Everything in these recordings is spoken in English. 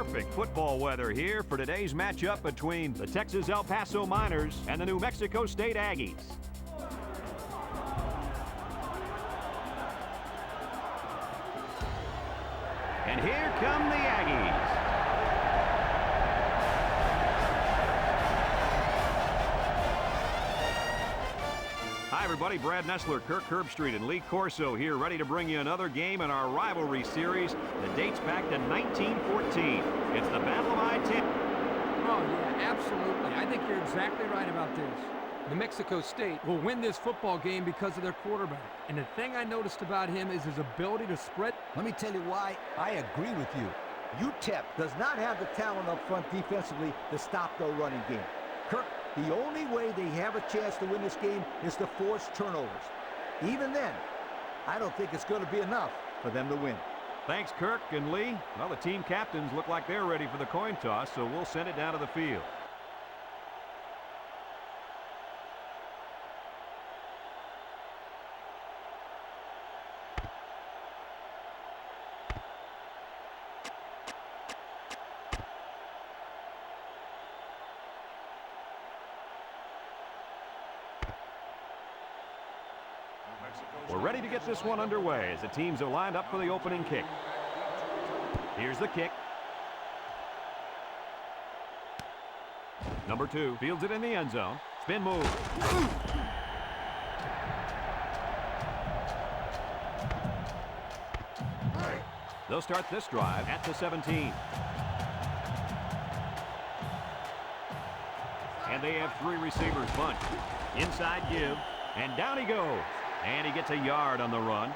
perfect football weather here for today's matchup between the Texas El Paso Miners and the New Mexico State Aggies. And here come the Aggies. Hi, everybody. Brad Nessler, Kirk Herbstreit, and Lee Corso here, ready to bring you another game in our rivalry series that dates back to 1914. It's the Battle of I-10. Oh, yeah, absolutely. I think you're exactly right about this. New Mexico State will win this football game because of their quarterback. And the thing I noticed about him is his ability to spread. Let me tell you why I agree with you. UTEP does not have the talent up front defensively to stop their running game. Kirk, the only way they have a chance to win this game is to force turnovers. Even then, I don't think it's going to be enough for them to win. Thanks, Kirk and Lee. Well, the team captains look like they're ready for the coin toss, so we'll send it down to the field. We're ready to get this one underway as the teams are lined up for the opening kick. Here's the kick. Number 2 fields it in the end zone. Spin move. They'll start this drive at the 17. And they have 3 receivers bunched. Inside give, and down he goes. And he gets a yard on the run.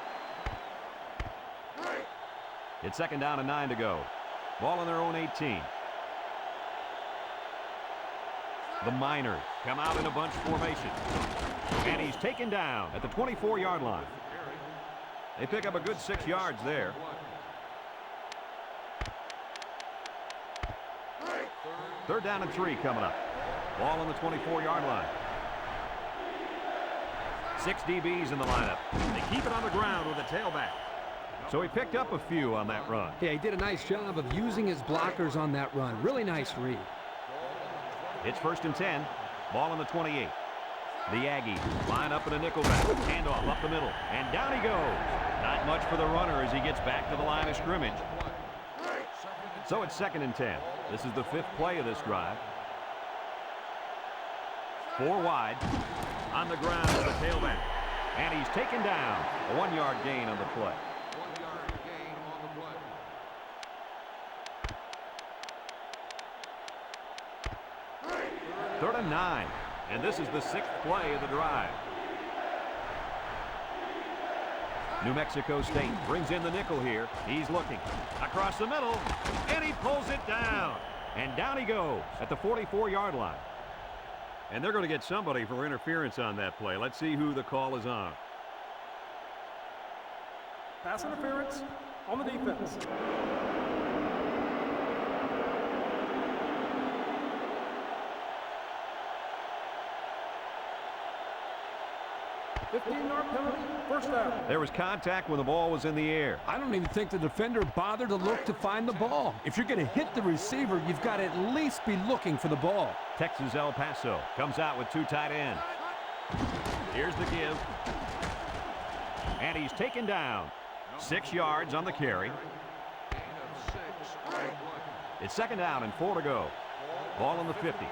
It's 2nd down and 9 to go. Ball on their own 18. The Miners come out in a bunch formation. And he's taken down at the 24-yard line. They pick up a good 6 yards there. Third down and 3 coming up. Ball on the 24-yard line. 6 DBs in the lineup. They keep it on the ground with a tailback. So he picked up a few on that run. Yeah, he did a nice job of using his blockers on that run. Really nice read. It's 1st and 10. Ball on the 28. The Aggies line up in a nickelback. Handoff up the middle. And down he goes. Not much for the runner as he gets back to the line of scrimmage. So it's 2nd and 10. This is the 5th play of this drive. 4 wide. On the ground with a tailback. And he's taken down. A 1-yard gain on the play. 1-yard gain on the play. 3rd and 9. And this is the 6th play of the drive. New Mexico State brings in the nickel here. He's looking. Across the middle. And he pulls it down. And down he goes at the 44-yard line. And they're going to get somebody for interference on that play. Let's see who the call is on. Pass interference on the defense. $15-yard penalty, 1st down. There was contact when the ball was in the air. I don't even think the defender bothered to look to find the ball. If you're going to hit the receiver, you've got to at least be looking for the ball. Texas El Paso comes out with 2 tight ends. Here's the give. And he's taken down. 6 yards on the carry. It's 2nd down and 4 to go. Ball on the 50.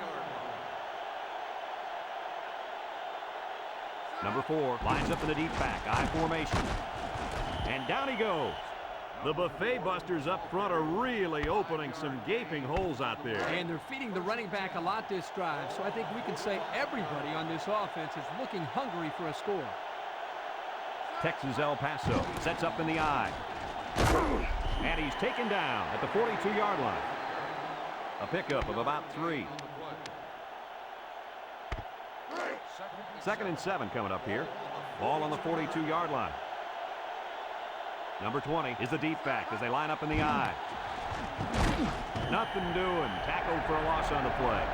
Number 4 lines up in the deep back, I formation. And down he goes. The Buffet Busters up front are really opening some gaping holes out there. And they're feeding the running back a lot this drive, so I think we can say everybody on this offense is looking hungry for a score. Texas El Paso sets up in the I. And he's taken down at the 42-yard line. A pickup of about 3. 2nd and 7 coming up here. Ball on the 42-yard line. Number 20 is the deep back as they line up in the I. Nothing doing. Tackled for a loss on the play.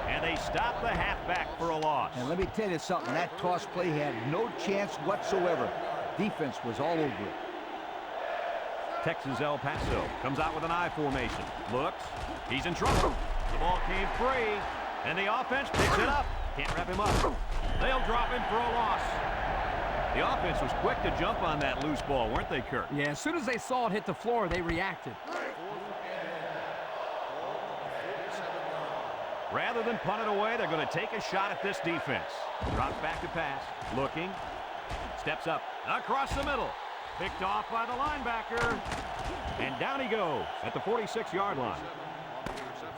And they stop the halfback for a loss. And let me tell you something, that toss play had no chance whatsoever. Defense was all over it. Texas El Paso comes out with an I formation. Looks. He's in trouble. The ball came free, and the offense picks it up. Can't wrap him up. They'll drop him for a loss. The offense was quick to jump on that loose ball, weren't they, Kirk? Yeah, as soon as they saw it hit the floor, they reacted. Rather than punt it away, they're going to take a shot at this defense. Drops back to pass. Looking. Steps up. Across the middle. Picked off by the linebacker. And down he goes at the 46-yard line.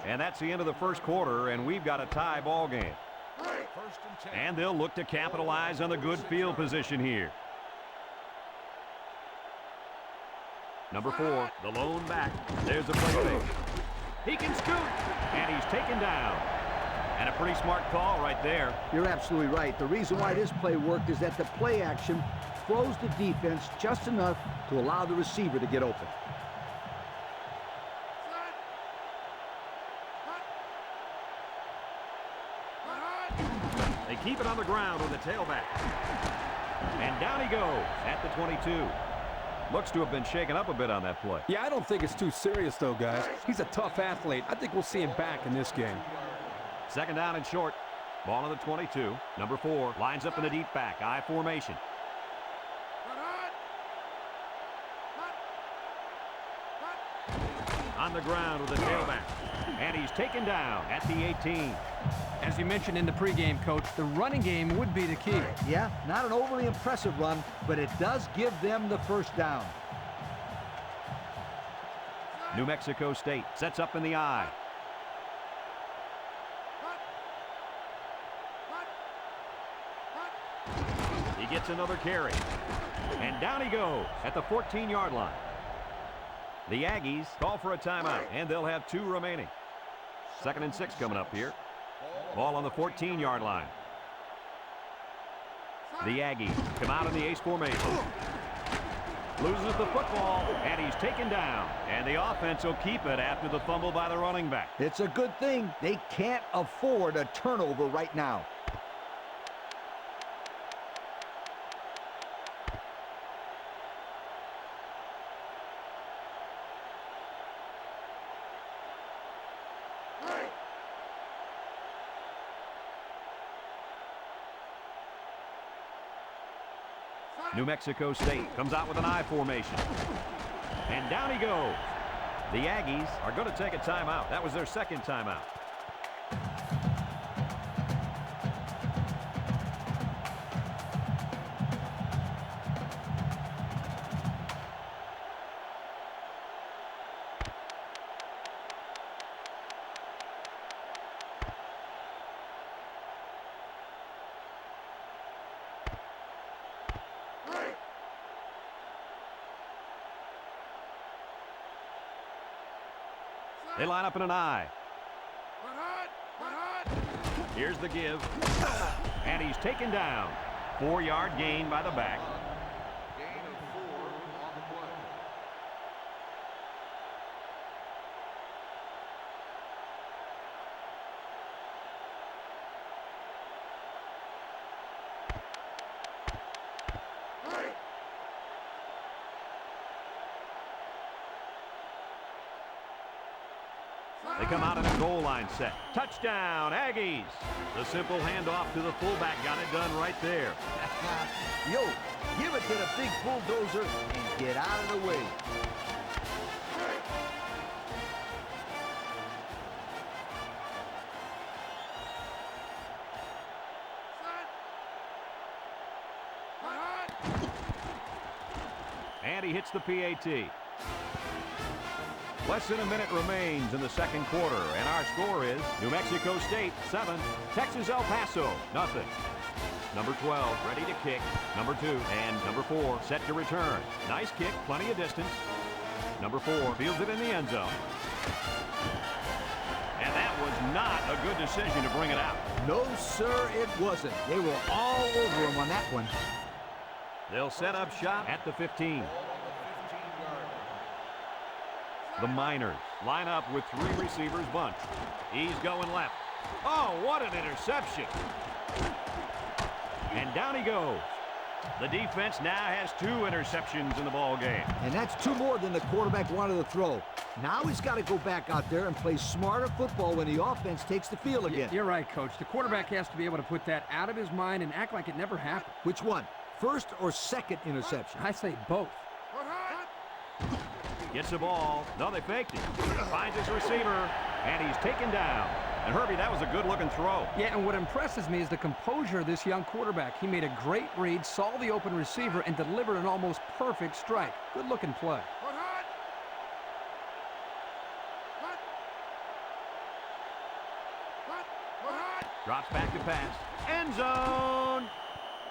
And that's the end of the first quarter, and we've got a tie ball game. And they'll look to capitalize on the good field position here. Number 4, the lone back. There's a play fake. He can scoot, and he's taken down. And a pretty smart call right there. You're absolutely right. The reason why this play worked is that the play action froze the defense just enough to allow the receiver to get open. They keep it on the ground with the tailback. And down he goes at the 22. Looks to have been shaken up a bit on that play. Yeah, I don't think it's too serious, though, guys. He's a tough athlete. I think we'll see him back in this game. Second down and short. Ball on the 22. Number 4 lines up in the deep back. I formation. On the ground with the tailback. And he's taken down at the 18. As you mentioned in the pregame, Coach, the running game would be the key. Yeah, not an overly impressive run, but it does give them the first down. New Mexico State sets up in the I. He gets another carry. And down he goes at the 14-yard line. The Aggies call for a timeout, and they'll have 2 remaining. 2nd and 6 coming up here. Ball on the 14-yard line. The Aggies come out in the ace formation. Loses the football, and he's taken down. And the offense will keep it after the fumble by the running back. It's a good thing they can't afford a turnover right now. New Mexico State comes out with an I formation. And down he goes. The Aggies are going to take a timeout. That was their second timeout. They line up in an I. Here's the give. And he's taken down. 4-yard gain by the back. Gain of 4 on the play. They come out in a goal line set. Touchdown, Aggies. The simple handoff to the fullback got it done right there. Yo, give it to the big bulldozer and get out of the way. And he hits the PAT. Less than a minute remains in the second quarter, and our score is New Mexico State 7, Texas El Paso nothing. Number 12 ready to kick. Number 2 and number 4 set to return. Nice kick, plenty of distance. Number 4 fields it in the end zone. And that was not a good decision to bring it out. No, sir, it wasn't. They were all over him on that one. They'll set up shop at the 15. The Miners line up with 3 receivers bunch. He's going left. Oh, what an interception. And down he goes The defense now has 2 interceptions in the ball game. And that's 2 more than the quarterback wanted to throw. Now he's got to go back out there and play smarter football when the offense takes the field again. You're right, Coach. The quarterback has to be able to put that out of his mind and act like it never happened. Which one? First or second interception? I say both. Gets the ball. No, they faked it. Finds his receiver, and he's taken down. And Herbie, that was a good-looking throw. Yeah, and what impresses me is the composure of this young quarterback. He made a great read, saw the open receiver, and delivered an almost perfect strike. Good-looking play. Drops back to pass. End zone.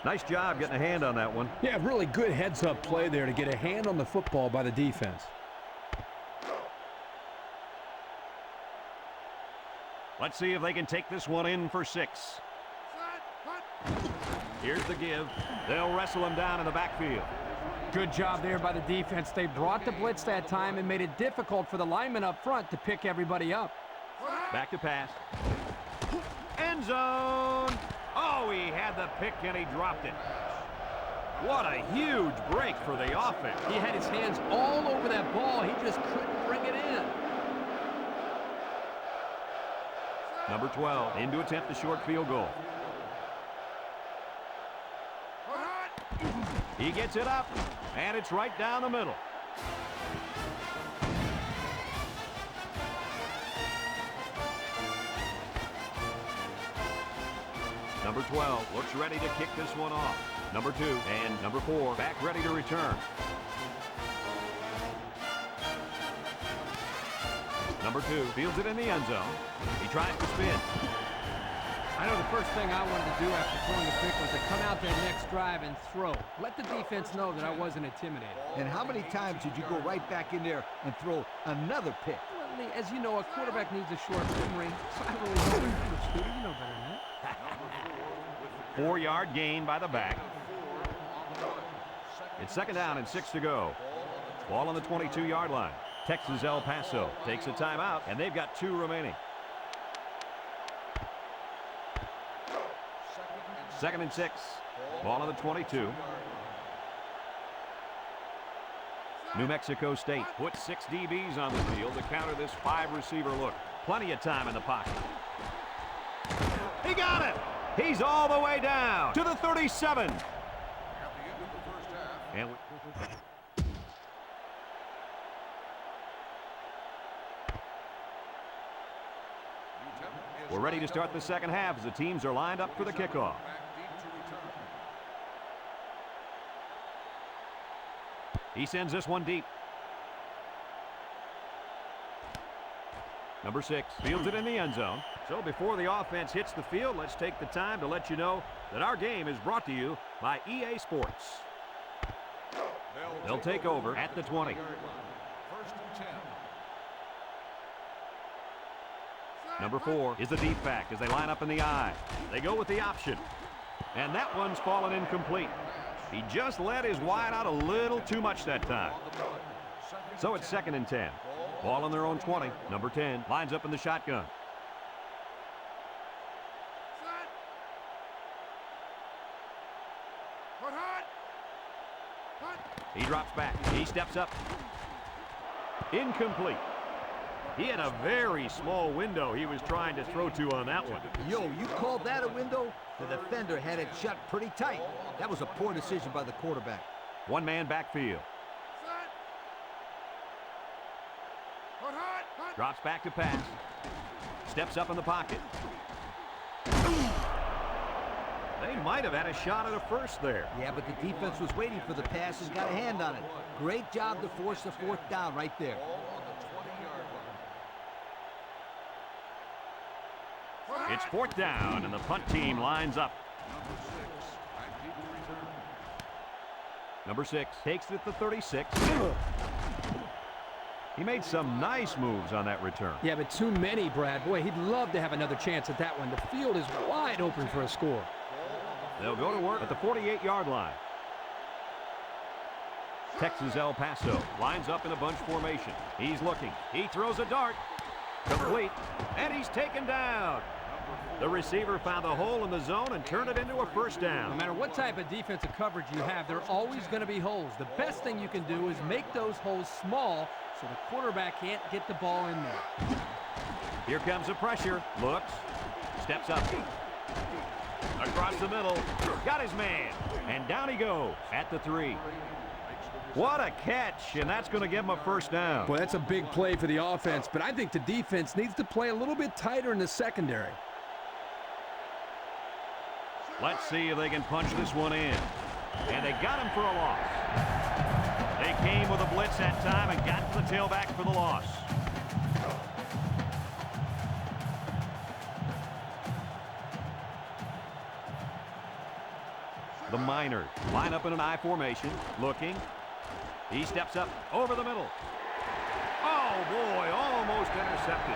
Nice job getting a hand on that one. Yeah, really good heads-up play there to get a hand on the football by the defense. Let's see if they can take this one in for 6. Here's the give. They'll wrestle him down in the backfield. Good job there by the defense. They brought the blitz that time and made it difficult for the linemen up front to pick everybody up. Back to pass. End zone. Oh, he had the pick and he dropped it. What a huge break for the offense. He had his hands all over that ball. He just couldn't bring it in. Number 12 in to attempt the short field goal. He gets it up, and it's right down the middle. Number 12 looks ready to kick this one off. Number 2 and number 4 back ready to return. Number 2 fields it in the end zone. He tries to spin. I know the first thing I wanted to do after throwing a pick was to come out there next drive and throw. Let the defense know that I wasn't intimidated. And how many times did you go right back in there and throw another pick? Well, Lee, as you know, a quarterback needs a short memory, so I really know better, Scooter. You know better than that. 4-yard gain by the back. It's 2nd down and 6 to go. Ball on the 22-yard line. Texas El Paso takes a timeout, and they've got 2 remaining. 2nd and 6. Ball on the 22. New Mexico State puts 6 DBs on the field to counter this 5-receiver look. Plenty of time in the pocket. He got it! He's all the way down to the 37. And we're ready to start the second half as the teams are lined up for the kickoff. He sends this one deep. Number 6 fields it in the end zone. So before the offense hits the field, let's take the time to let you know that our game is brought to you by EA Sports. They'll take over at the 20. 1st and 10. Number 4 is the deep back as they line up in the I. They go with the option. And that one's fallen incomplete. He just let his wide out a little too much that time. So it's 2nd and 10. Ball on their own 20. Number 10 lines up in the shotgun. He drops back. He steps up. Incomplete. He had a very small window he was trying to throw to on that one. Yo, you called that a window? The defender had it shut pretty tight. That was a poor decision by the quarterback. 1-man backfield. Drops back to pass. Steps up in the pocket. They might have had a shot at a first there. Yeah, but the defense was waiting for the pass and got a hand on it. Great job to force the 4th down right there. It's 4th down, and the punt team lines up. Number 6 takes it at the 36. He made some nice moves on that return. Yeah, but too many, Brad. Boy, he'd love to have another chance at that one. The field is wide open for a score. They'll go to work at the 48-yard line. Texas El Paso lines up in a bunch formation. He's looking. He throws a dart. Complete. And he's taken down. The receiver found a hole in the zone and turned it into a first down. No matter what type of defensive coverage you have, there are always going to be holes. The best thing you can do is make those holes small so the quarterback can't get the ball in there. Here comes the pressure. Looks. Steps up. Across the middle. Got his man. And down he goes at the 3. What a catch, and that's going to give him a first down. Boy, that's a big play for the offense, but I think the defense needs to play a little bit tighter in the secondary. Let's see if they can punch this one in. And they got him for a loss. They came with a blitz that time and got to the tailback for the loss. The Miners line up in an I formation, looking. He steps up over the middle. Oh, boy, almost intercepted.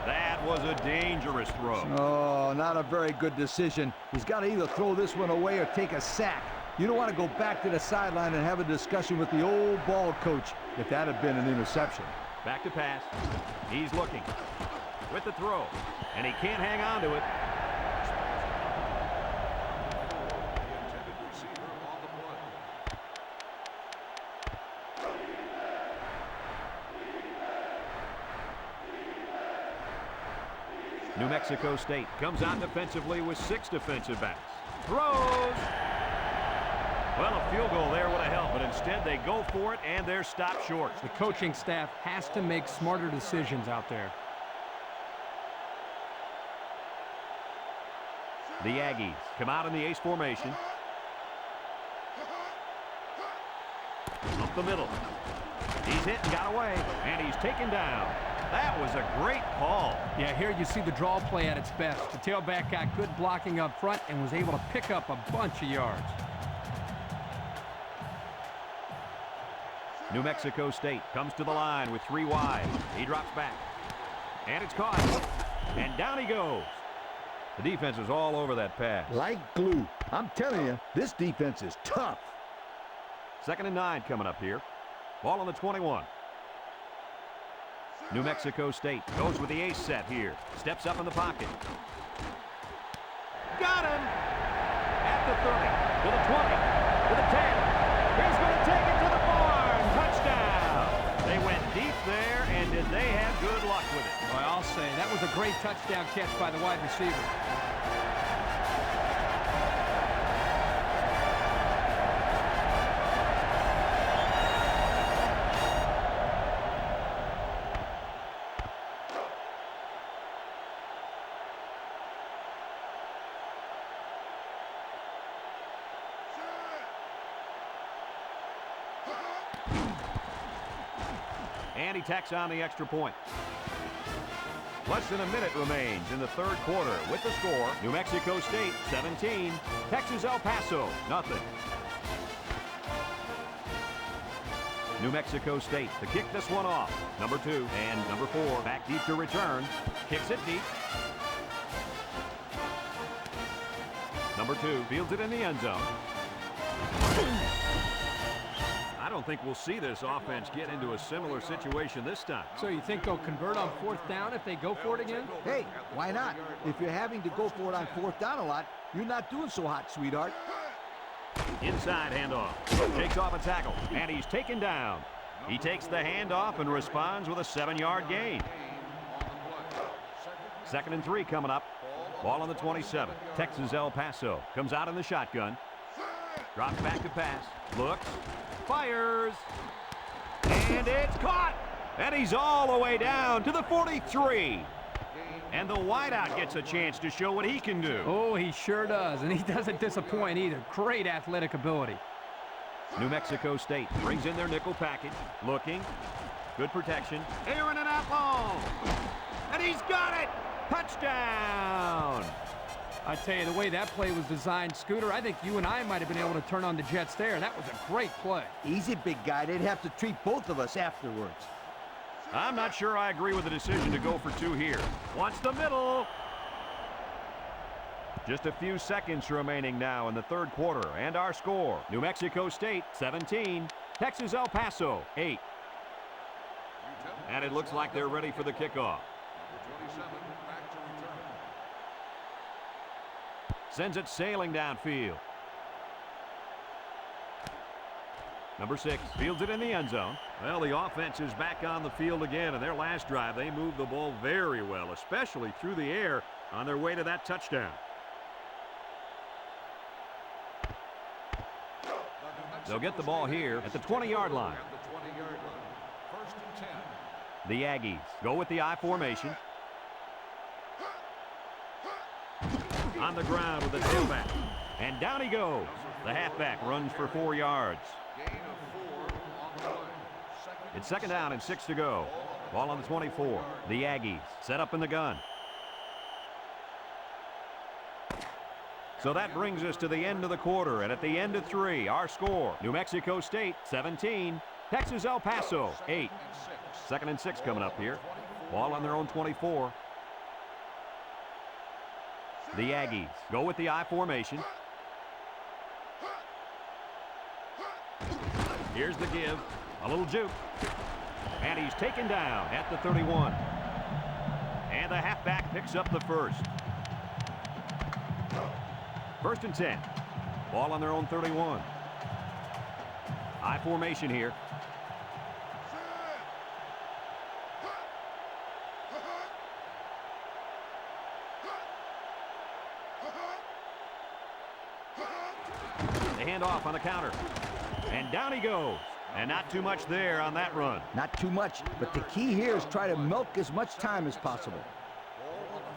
That was a dangerous throw. Oh, not a very good decision. He's got to either throw this one away or take a sack. You don't want to go back to the sideline and have a discussion with the old ball coach if that had been an interception. Back to pass. He's looking with the throw, and he can't hang on to it. New Mexico State comes out defensively with 6 defensive backs. Throws. Well, a field goal there would have helped, but instead they go for it, and they're stopped short. The coaching staff has to make smarter decisions out there. The Aggies come out in the ace formation. Up the middle. He's hit and got away, and he's taken down. That was a great call. Yeah, here you see the draw play at its best. The tailback got good blocking up front and was able to pick up a bunch of yards. New Mexico State comes to the line with 3 wide. He drops back. And it's caught. And down he goes. The defense is all over that pass. Like glue. I'm telling you, this defense is tough. 2nd and 9 coming up here. Ball on the 21. New Mexico State goes with the ace set here. Steps up in the pocket. Got him! At the 30, to the 20, to the 10. He's going to take it to the barn. Touchdown! They went deep there, and did they have good luck with it? Well, I'll say, that was a great touchdown catch by the wide receiver. And he tacks on the extra point. Less than a minute remains in the 3rd quarter with the score. New Mexico State 17, Texas El Paso nothing. New Mexico State to kick this one off. Number 2 and number 4 back deep to return. Kicks it deep. Number 2 fields it in the end zone. I don't think we'll see this offense get into a similar situation this time. So you think they'll convert on 4th down if they go for it again? Hey, why not? If you're having to go for it on 4th down a lot, you're not doing so hot, sweetheart. Inside handoff. Takes off a tackle, and he's taken down. He takes the handoff and responds with a 7-yard gain. 2nd and 3 coming up. Ball on the 27. Texas El Paso comes out in the shotgun. Drops back to pass. Looks. Fires. And it's caught. And he's all the way down to the 43. And the wideout gets a chance to show what he can do. Oh, he sure does. And he doesn't disappoint either. Great athletic ability. New Mexico State brings in their nickel package. Looking. Good protection. Airing it out long. And he's got it. Touchdown. I tell you, the way that play was designed, Scooter, I think you and I might have been able to turn on the Jets there. That was a great play. Easy, big guy. They'd have to treat both of us afterwards. I'm not sure I agree with the decision to go for 2 here. Wants the middle. Just a few seconds remaining now in the 3rd quarter, and our score, New Mexico State 17, Texas El Paso 8. And it looks like they're ready for the kickoff. Sends it sailing downfield. Number 6 fields it in the end zone. Well, the offense is back on the field again. In their last drive, they moved the ball very well, especially through the air on their way to that touchdown. They'll get the ball here at the 20-yard line. First and 10. The Aggies go with the I formation. On the ground with the tailback. And down he goes. The halfback runs for 4 yards. Gain of 4 on the play. It's second down and 6 to go. Ball on the 24. The Aggies set up in the gun. So that brings us to the end of the quarter, and at the end of 3, our score, New Mexico State 17, Texas El Paso 8. Second and 6 coming up here. Ball on their own 24. The Aggies go with the I formation. Here's the give, a little juke, and he's taken down at the 31. And the halfback picks up the first. First and 10. Ball on their own 31. I formation here. They hand off on the counter. And down he goes. And not too much there on that run. Not too much, but the key here is try to milk as much time as possible.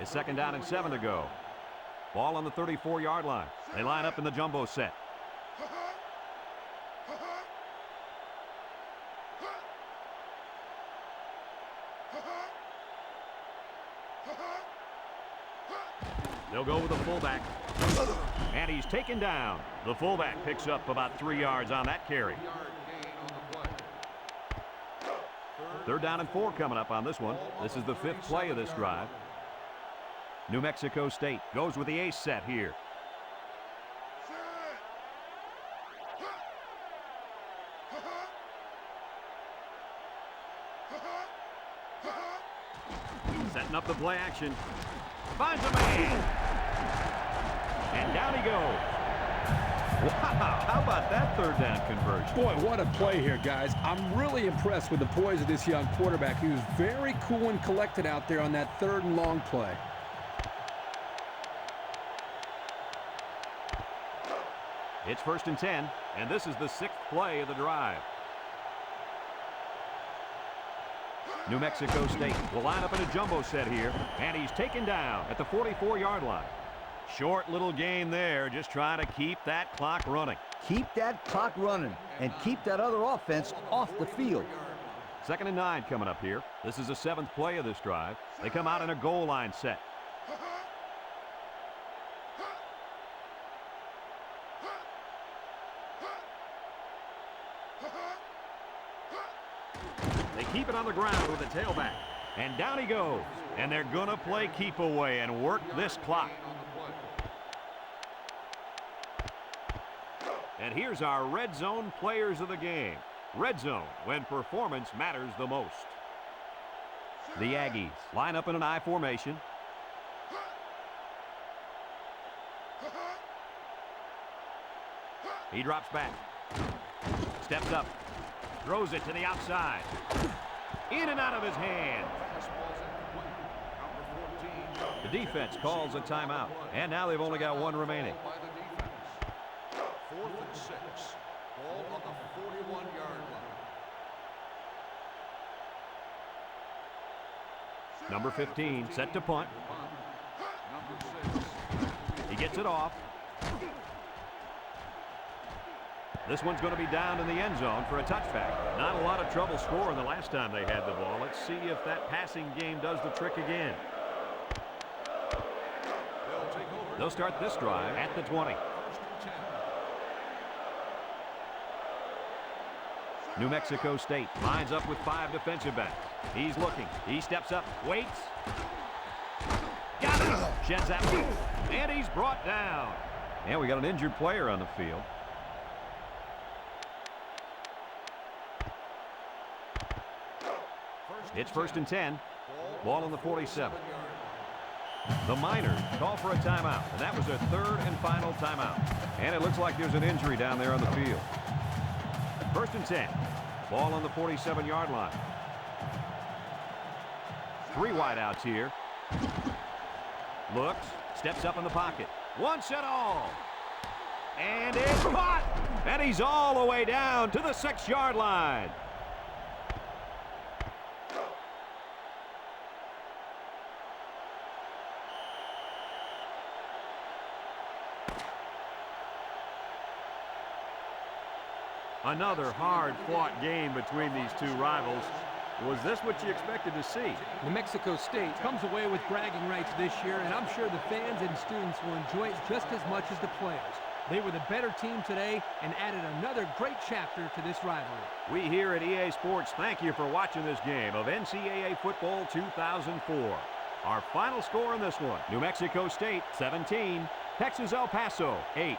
It's second down and 7 to go. Ball on the 34-yard line. They line up in the jumbo set. They'll go with the fullback. And he's taken down. The fullback picks up about 3 yards on that carry. Third down and 4 coming up on this one. This is the 5th play of this drive. New Mexico State goes with the ace set here. Setting up the play action. Finds a man. And down he goes. Wow, how about that third down conversion? Boy, what a play here, guys. I'm really impressed with the poise of this young quarterback. He was very cool and collected out there on that 3rd and long play. It's first and 10, and this is the 6th play of the drive. New Mexico State will line up in a jumbo set here, and he's taken down at the 44-yard line. Short little gain there, just trying to keep that clock running. Keep that clock running and keep that other offense off the field. Second and 9 coming up here. This is the 7th play of this drive. They come out in a goal line set. They keep it on the ground with the tailback. And down he goes. And they're going to play keep away and work this clock. And here's our red zone players of the game. Red zone, when performance matters the most. The Aggies line up in an I formation. He drops back. Steps up. Throws it to the outside. In and out of his hand. The defense calls a timeout. And now they've only got one remaining. 4th and 6. Ball on the 41-yard line. Number 15 set to punt. Number 6. He gets it off. This one's going to be down in the end zone for a touchback. Not a lot of trouble scoring the last time they had the ball. Let's see if that passing game does the trick again. They'll start this drive at the 20. New Mexico State lines up with 5 defensive backs. He's looking. He steps up, waits. Got it! Sheds that one. And he's brought down. And we got an injured player on the field. It's first and 10. Ball on the 47. The Miners call for a timeout, and that was their third and final timeout. And it looks like there's an injury down there on the field. 1st and 10. Ball on the 47-yard line. 3 wideouts here. Looks, steps up in the pocket. Once and all. And it's caught. And he's all the way down to the 6-yard line. Another hard-fought game between these two rivals. Was this what you expected to see? New Mexico State comes away with bragging rights this year, and I'm sure the fans and students will enjoy it just as much as the players. They were the better team today and added another great chapter to this rivalry. We here at EA Sports thank you for watching this game of NCAA Football 2004. Our final score in this one, New Mexico State 17, Texas El Paso 8.